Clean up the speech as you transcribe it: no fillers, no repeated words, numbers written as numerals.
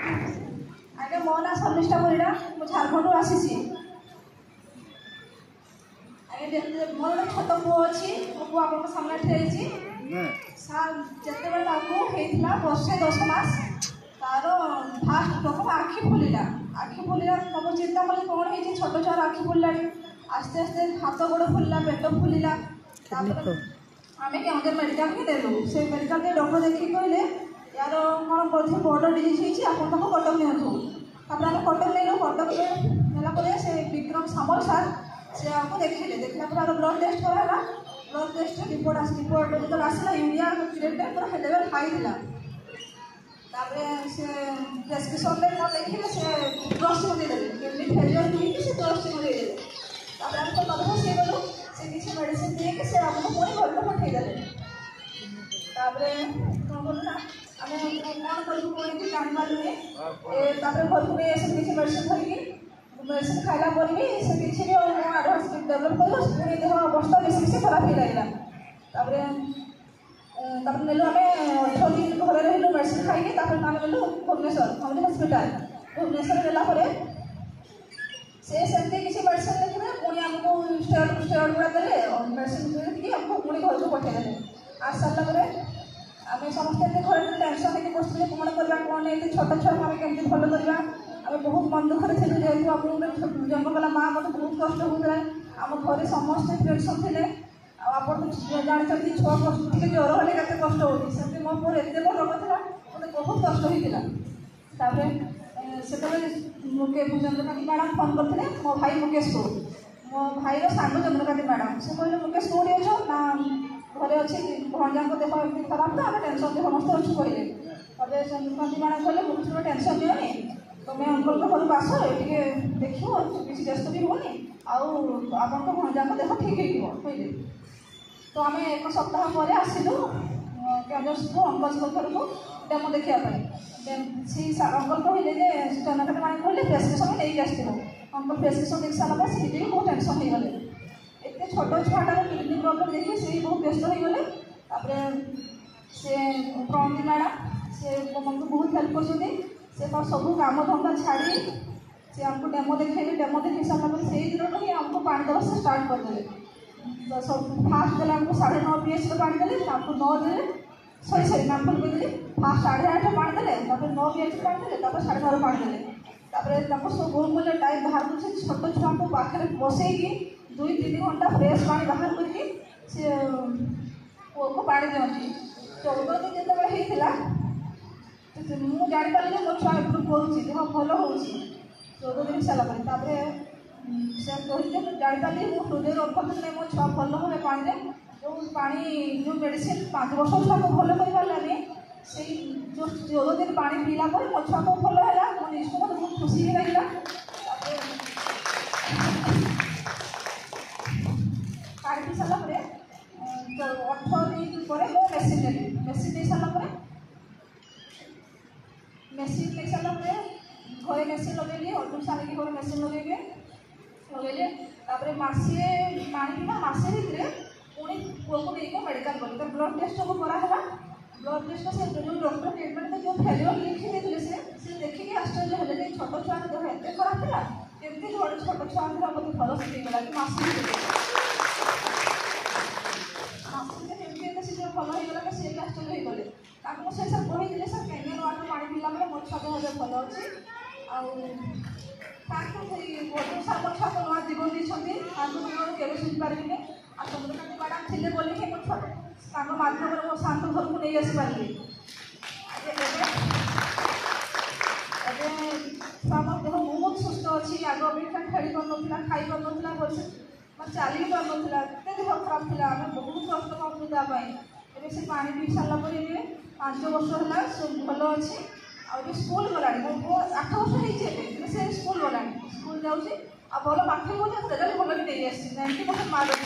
आगे मो ना शर्मिष्ठा परिड़ा मु झारखंड आसी आगे मोर गोटे छोट पुओ अच्छी मो पुओ आप सामने ठेची जिते वर्षे 10 मास तार फास्ट प्रथम आखि फुलिला सब चिंता कले कौन है छोट छुआर आखि फुलला आस्ते आस्ते हाथ गोड़ फुलला पेट फुलिला आम केवल मेडिकल ही देलु से मेडिकल के डॉक्टर देखिए कहले यार कौन बोधे बड़ डिजीज होती आप कटक नियंतु तापर आम कटक नहीं कटक नेला से विक्रम सामल सार से आपको देखिले देखला पर ब्लड टेस्ट कराला ब्लड टेस्ट रिपोर्ट जो आसला यूरिया क्रिएटिनिन पूरा लेवल हाई थिला तापर से प्रेस्क्रिप्शन में न देखिले से ड्रग्स दे देले किडनी फेलियर हुई से ड्रग्स दे देले तापर हम तो कथा से बोलो से किसी मेडिसिन दे के से हमको पुणी घर को पठे देले तापर कोन बोल ना हमें कोन करू कोन की जान मालूम है तापर घर को ऐसे किसी मेडिसिन धरकी मेडिसिन खाइला पर भी से किसी भी एडवांस डेवलप करो पुणी देह अवस्था बेसी खराब ही लगला तापर नेलु आमे 18 दिन घर रहलु मेडिसिन खाइके तापर नाम नेलु भुवनेश्वर हमरे हॉस्पिटल भुवनेश्वर गेला परे से सेमते किसी मेडिसिन लेखिना पुणी हमको स्टेरॉइड गुड़ा देले और मेडिसिन देके हमको पुणी घर को पठे देले आ साला परे आमे समस्त घर टेंशन के बसले कोन करबा कोन ए छोट छोट हम केमती भलो करबा आम बहुत मन दुखरे थे जेहतु आप जन्म कला माँ मत बहुत कष्ट होता आम घर समस्त टेंशन थे आप जानते छुआ कष्ट टे ज्वर हेल्ले के कष्ट होती मो पुर एत बड़ रोग था मत बहुत कष्ट होता से चंद्रकांती मैडम फोन करते मो भाई मुकेश को मो भाई सांग चंद्रकांती मैडम से कहले मुकेश कौटी अच्छो ना घरे अच्छी भंजा को देख खराब तो आम टेंशन समस्त अच्छु कहले तब चंद्रकांती मैडम कहले मुकेश टेंशन दियोनी तुम्हें अंकल को घर आस ये देख किसी व्यस्त भी होनी आपन को भंजा को देख ठीक है कहले तो आम एक सप्ताह पर आसलु केन्द्र अंकल घर को डेमो देखापी सी अंकल कहले चंद्रकांत मैडम कहले प्रेस्क्रिप्शन नहीं आसो अंकल प्रेस्क्रिप्शन देख सारा से बहुत टेंशन हो गले एत छोट छुआटार किडनी प्रोब्लेम देखिए से बहुत व्यस्त हो गले से प्रवंती मैडम से मत बहुत हेल्प कर सब काम धंदा छाड़ी से आमको डेमो देखे डेमो देख सारा से दिन ही आमको पानी देवा से स्टार्ट करदे तो सब फास्ट देला हमको 9.5 pH पानी देले हमको 9 देले सॉरी नामफल को देले फास्ट 8.5 पानी देले तापर 9 pH पानी देले तापर 9.5 पानी देले तापर तापर सब गोल गोल टाइम बाहर को छोट छुआ को पाखे बसैकी 2-3 घंटा फ्रेश पानी बाहर करके से को पानी दियंती 14 दिन जेते होइतिला मुझे जापारे मो छुआ इम्प्रूव करुँच भल हो 14 दिन सारापर से कहते जापारे मुझे हृदय रखते मो छुआ भल हुए पानी जो पानी जो मेडिसिन 5 वर्ष छुआ को भल कर पारानी से जो 14 दिन पानी पीला मो छुआ को भल है मो निज को मत बहुत खुशी लगे पानी पी सारापर 18 दिन पर मो मेसीन नेली मेसीन दे सारापर मेसीन ले सारापर घरे मेसीन लगे अल्ट्रासाउंड की घरे मेसीन लगे मसे पानी पीना मसे भितर पुणी पुओ को लेकर मेडिकल गली ब्लड टेस्ट सब कराला ब्लड टेस्ट से जो डॉक्टर ट्रिटमेंट जो फेलियर लिखी देते से देखिए आश्चर्य होले छोट छुआ देह एत खराब था केमती छोट छुआ देह मत भल सीगला कि मसे से भल होगा सी आश्चर्य हो गले से सर कहते सर कैनियन वाटर पानी पीला बेले मो छुआ देह भल अच्छे सामो छुआ को नुआ जीवन देते आगु जीवन केवे सुझी पारे आ चंद्रकांती मैडम थे बोले ही मो छुआ माध्यम मो शांत घर को नहीं आसपारे छुआ मो देह बहुत सुस्थ अच्छी आग अपेक्षा खेली पार खाई पार भलसे चली पार एत देह खराब थी आम बहुत कष्ट पाऊँ तापाई से पानी पी सारापर 5 वर्ष है सब भल अच्छे आ स्कूल गला 8 वर्ष होती से स्कूल गला स्कूल जाऊँगी आ भल पाठ हो रिजल्ट भल भी नहीं आसी 90% मार्क